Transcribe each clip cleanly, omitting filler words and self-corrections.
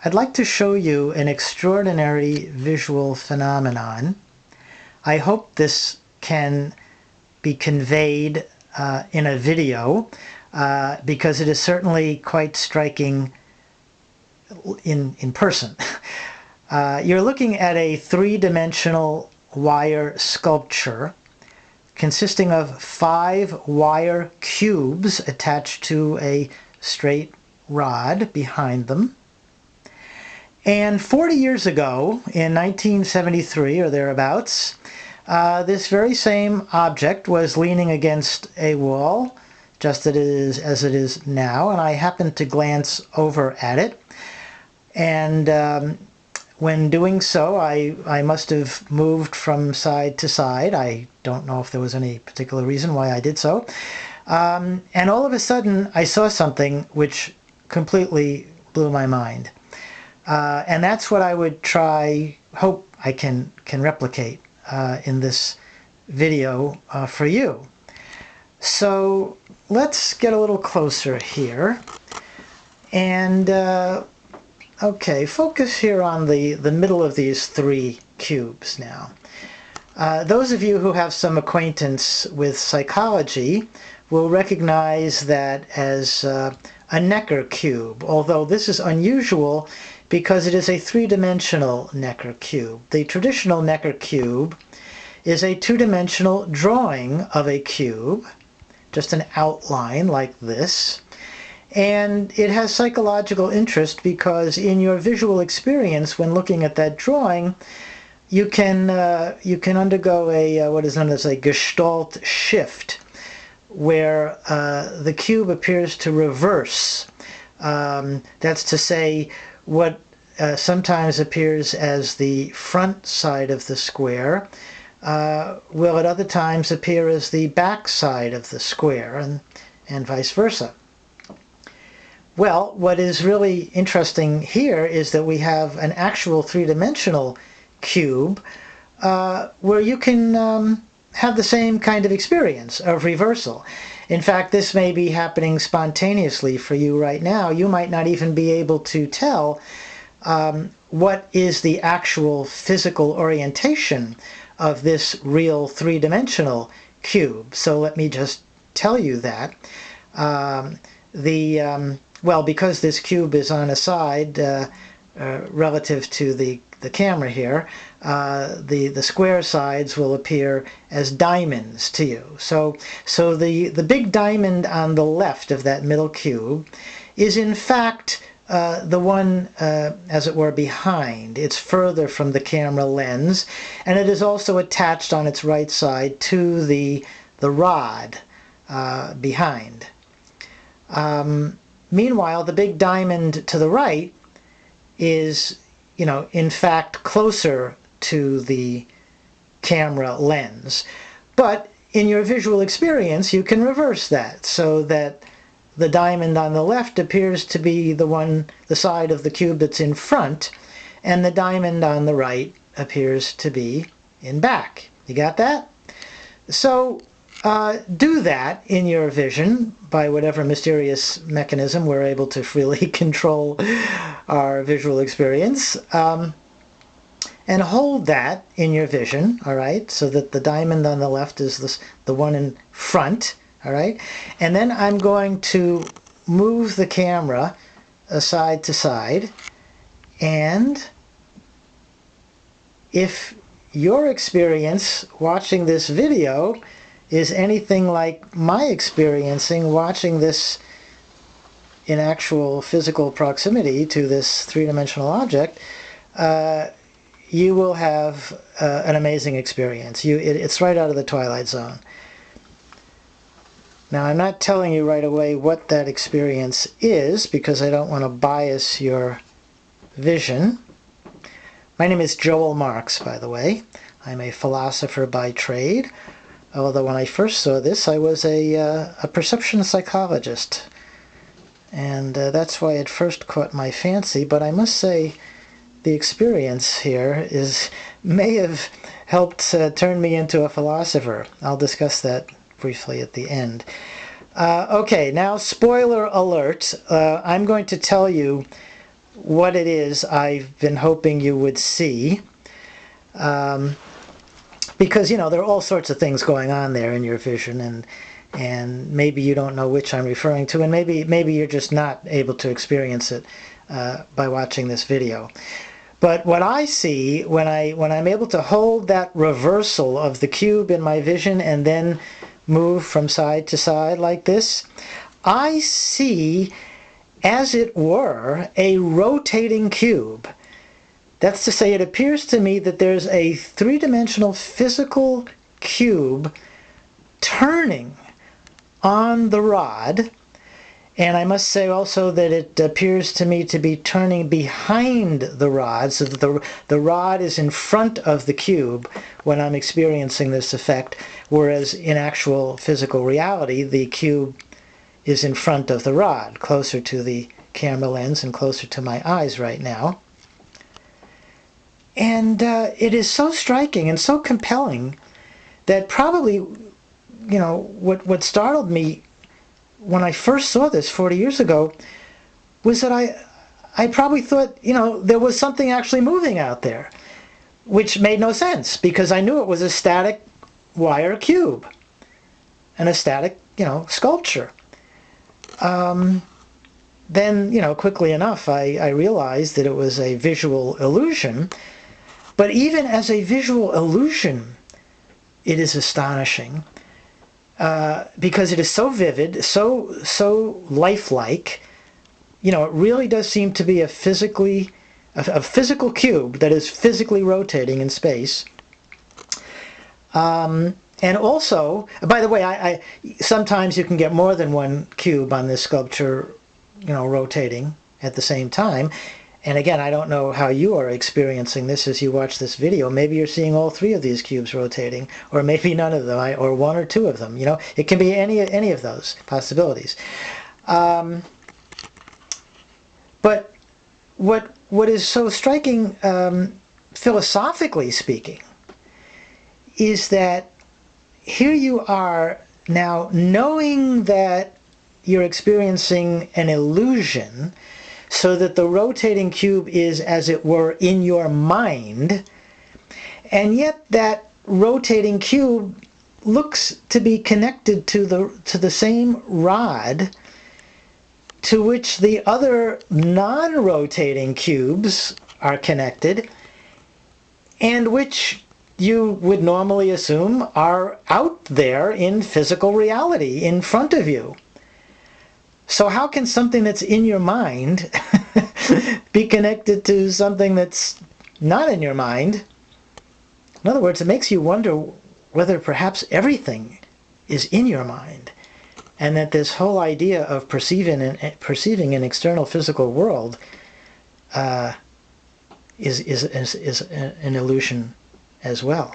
I'd like to show you an extraordinary visual phenomenon. I hope this can be conveyed in a video because it is certainly quite striking in person. You're looking at a three-dimensional wire sculpture consisting of 5 wire cubes attached to a straight rod behind them. And 40 years ago, in 1973 or thereabouts, this very same object was leaning against a wall, just as it is now, and I happened to glance over at it. And when doing so, I must have moved from side to side. I don't know if there was any particular reason why I did so. And all of a sudden, I saw something which completely blew my mind. And that's what I would hope I can replicate in this video for you. So let's get a little closer here. And okay, focus here on the middle of these 3 cubes now. Those of you who have some acquaintance with psychology will recognize that as a Necker cube, although this is unusual because it is a 3-dimensional Necker cube. The traditional Necker cube is a 2-dimensional drawing of a cube, just an outline like this. And it has psychological interest because in your visual experience when looking at that drawing, you can undergo a what is known as a gestalt shift, where the cube appears to reverse. That's to say, what sometimes appears as the front side of the square will at other times appear as the back side of the square, and vice versa. Well, what is really interesting here is that we have an actual 3-dimensional cube where you can have the same kind of experience of reversal. In fact, this may be happening spontaneously for you right now. You might not even be able to tell what is the actual physical orientation of this real 3-dimensional cube. So let me just tell you that. Well, because this cube is on a side relative to the camera here, the square sides will appear as diamonds to you. So the big diamond on the left of that middle cube is in fact the one, as it were, behind. It's further from the camera lens, and it is also attached on its right side to the rod behind. Meanwhile, the big diamond to the right is, in fact, closer to the camera lens. But in your visual experience, you can reverse that so that the diamond on the left appears to be the side of the cube that's in front, and the diamond on the right appears to be in back. You got that? So do that in your vision by whatever mysterious mechanism we're able to freely control our visual experience. And hold that in your vision, all right, so that the diamond on the left is the one in front, all right? And then I'm going to move the camera side to side, and if your experience watching this video is anything like my experiencing watching this in actual physical proximity to this 3-dimensional object, you will have an amazing experience. It's right out of the Twilight Zone. Now, I'm not telling you right away what that experience is because I don't want to bias your vision. My name is Joel Marks, by the way. I'm a philosopher by trade. Although when I first saw this, I was a perception psychologist. And that's why it first caught my fancy. But I must say, the experience here may have helped turn me into a philosopher. I'll discuss that briefly at the end. Okay, now spoiler alert. I'm going to tell you what it is I've been hoping you would see. Because, you know, there are all sorts of things going on there in your vision, and maybe you don't know which I'm referring to, and maybe you're just not able to experience it by watching this video. But what I see when I'm able to hold that reversal of the cube in my vision and then move from side to side like this, I see, as it were, a rotating cube. That's to say, it appears to me that there's a three-dimensional physical cube turning on the rod, and I must say also that it appears to me to be turning behind the rod, so that the rod is in front of the cube when I'm experiencing this effect, whereas in actual physical reality, the cube is in front of the rod, closer to the camera lens and closer to my eyes right now. And it is so striking and so compelling that probably, you know, what startled me when I first saw this 40 years ago was that I probably thought, you know, there was something actually moving out there, which made no sense because I knew it was a static wire cube and a static, you know, sculpture. Then, you know, quickly enough, I realized that it was a visual illusion. But even as a visual illusion, it is astonishing because it is so vivid, so lifelike. You know, it really does seem to be a physical cube that is physically rotating in space. And also, by the way, I sometimes you can get more than one cube on this sculpture, you know, rotating at the same time. And again, I don't know how you are experiencing this as you watch this video. Maybe you're seeing all three of these cubes rotating, or maybe none of them, or one or two of them. You know, it can be any of those possibilities. But what is so striking, philosophically speaking, is that here you are now knowing that you're experiencing an illusion, so that the rotating cube is, as it were, in your mind, and yet that rotating cube looks to be connected to the same rod to which the other non-rotating cubes are connected, and which you would normally assume are out there in physical reality in front of you. So how can something that's in your mind be connected to something that's not in your mind? In other words, it makes you wonder whether perhaps everything is in your mind, and that this whole idea of perceiving an external physical world is an illusion as well.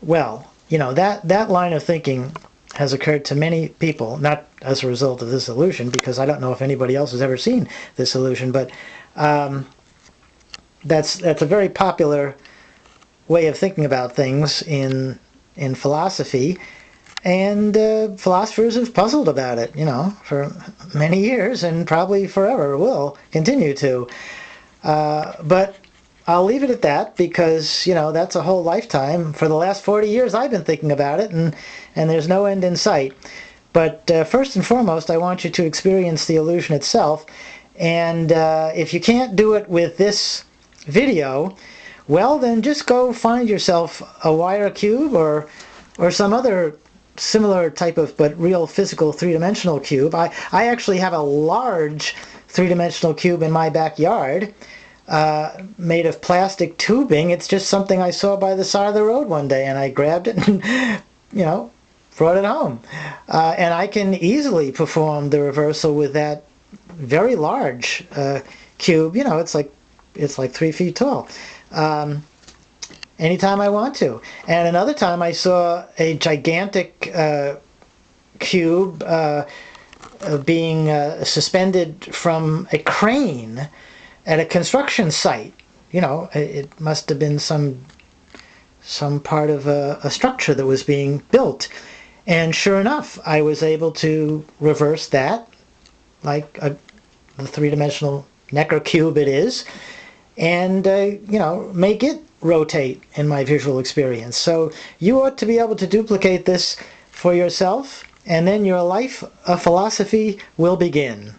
Well, you know, that line of thinking has occurred to many people, not as a result of this illusion, because I don't know if anybody else has ever seen this illusion, but that's a very popular way of thinking about things in philosophy, and philosophers have puzzled about it, you know, for many years, and probably forever will continue to. But I'll leave it at that, because, you know, that's a whole lifetime. For the last 40 years I've been thinking about it, and there's no end in sight. But first and foremost, I want you to experience the illusion itself. And if you can't do it with this video, well, then just go find yourself a wire cube or some other similar type of, but real physical three-dimensional cube. I actually have a large three-dimensional cube in my backyard, made of plastic tubing. It's just something I saw by the side of the road one day, and I grabbed it and, you know, brought it home. And I can easily perform the reversal with that very large cube. You know, it's like 3 feet tall. Anytime I want to. And another time I saw a gigantic cube being suspended from a crane at a construction site. You know, it must have been some part of a structure that was being built. And sure enough, I was able to reverse that like the three-dimensional necrocube it is, and make it rotate in my visual experience. So you ought to be able to duplicate this for yourself, and then your life of philosophy will begin.